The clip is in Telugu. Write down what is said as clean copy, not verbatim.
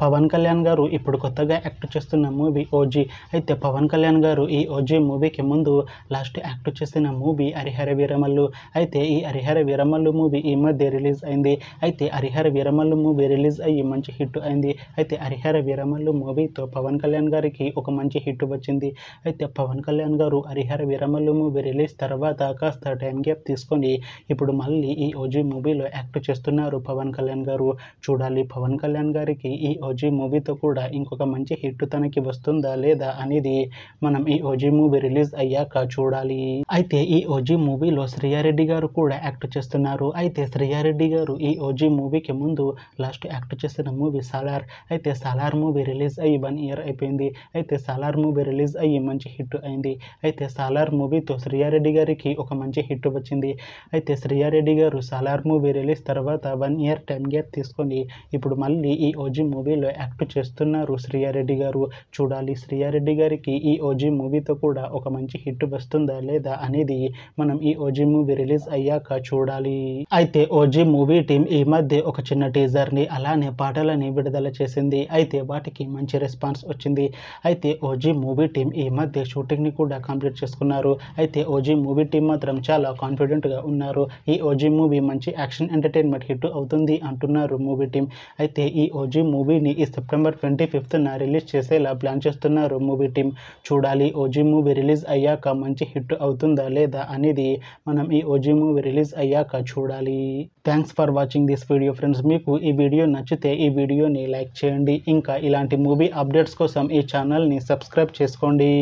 పవన్ కళ్యాణ్ గారు ఇప్పుడు కొత్తగా యాక్ట్ చేస్తున్న మూవీ ఓజీ. అయితే పవన్ కళ్యాణ్ గారు ఈ ఓజీ మూవీకి ముందు లాస్ట్ యాక్ట్ చేసిన మూవీ హరిహర వీరమల్లు. అయితే ఈ హరిహర వీరమల్లు మూవీ ఈ మధ్య రిలీజ్ అయింది. అయితే హరిహర వీరమల్లు మూవీ రిలీజ్ అయ్యి మంచి హిట్ అయింది. అయితే హరిహర వీరమల్లు మూవీతో పవన్ కళ్యాణ్ గారికి ఒక మంచి హిట్ వచ్చింది. అయితే పవన్ కళ్యాణ్ గారు హరిహర వీరమల్లు మూవీ రిలీజ్ తర్వాత కాస్త టైం గ్యాప్ తీసుకొని ఇప్పుడు మళ్ళీ ఈ ఓజీ మూవీలో యాక్ట్ చేస్తున్నారు పవన్ కళ్యాణ్ గారు. చూడాలి పవన్ కళ్యాణ్ గారికి ఈ ఓజీ మూవీతో కూడా ఇంకొక మంచి హిట్ తనకి వస్తుందా లేదా అనేది మనం ఈ ఓజీ మూవీ రిలీజ్ అయ్యాక చూడాలి. అయితే ఈ ఓజీ మూవీలో శ్రీయారెడ్డి గారు కూడా యాక్ట్ చేస్తున్నారు. అయితే శ్రీయారెడ్డి గారు ఈ ఓజీ మూవీకి ముందు లాస్ట్ యాక్ట్ చేసిన మూవీ సాలార్. అయితే సాలార్ మూవీ రిలీజ్ అయ్యి 1 year అయిపోయింది. అయితే సాలార్ మూవీ రిలీజ్ అయ్యి మంచి హిట్ అయింది. అయితే సాలార్ మూవీతో శ్రీయారెడ్డి గారికి ఒక మంచి హిట్ వచ్చింది. అయితే శ్రీయారెడ్డి గారు సాలార్ మూవీ రిలీజ్ తర్వాత 1 year టైం గ్యాప్ తీసుకొని ఇప్పుడు మళ్ళీ ఈ ఓజీ మూవీలో యాక్ట్ చేస్తున్నారు శ్రీయారెడ్డి గారు. చూడాలి శ్రీయారెడ్డి గారికి ఈ ఓజీ మూవీతో కూడా ఒక మంచి హిట్ వస్తుందా లేదా అనేది మనం ఈ ఓజీ మూవీ రిలీజ్ అయ్యాక చూడాలి. అయితే ఓజీ మూవీ టీం ఈ మధ్య ఒక చిన్న టీజర్ని అలానే పాటలని విడుదల చేసింది. అయితే వాటికి మంచి రెస్పాన్స్ వచ్చింది. అయితే ఓజీ మూవీ టీం ఈ మధ్య షూటింగ్ని కూడా కంప్లీట్ చేసుకున్నారు. అయితే ఓజీ మూవీ టీం మాత్రం చాలా కాన్ఫిడెంట్గా ఉన్నారు. ఈ ఓజీ మూవీ మంచి యాక్షన్ ఎంటర్టైన్మెంట్ హిట్ అవుతుంది అంటున్నారు మూవీ టీం. అయితే ఈ ఓజీ మూవీని ఈ September 25th రిలీజ్ చేసేలా ప్లాన్ చేస్తున్నారు మూవీ టీం. చూడాలి ఓజీ మూవీ రిలీజ్ అయ్యాక మంచి హిట్ అవుతుందా లేదా అనేది మనం ఈ ఓజీ మూవీ రిలీజ్ అయ్యాక చూడాలి. Thanks for watching this video friends. మీకు ఈ వీడియో నచ్చితే ఈ వీడియోని లైక్ చేయండి. ఇంకా ఇలాంటి మూవీ అప్డేట్స్ కోసం ఈ ఛానల్ని సబ్స్క్రైబ్ చేసుకోండి.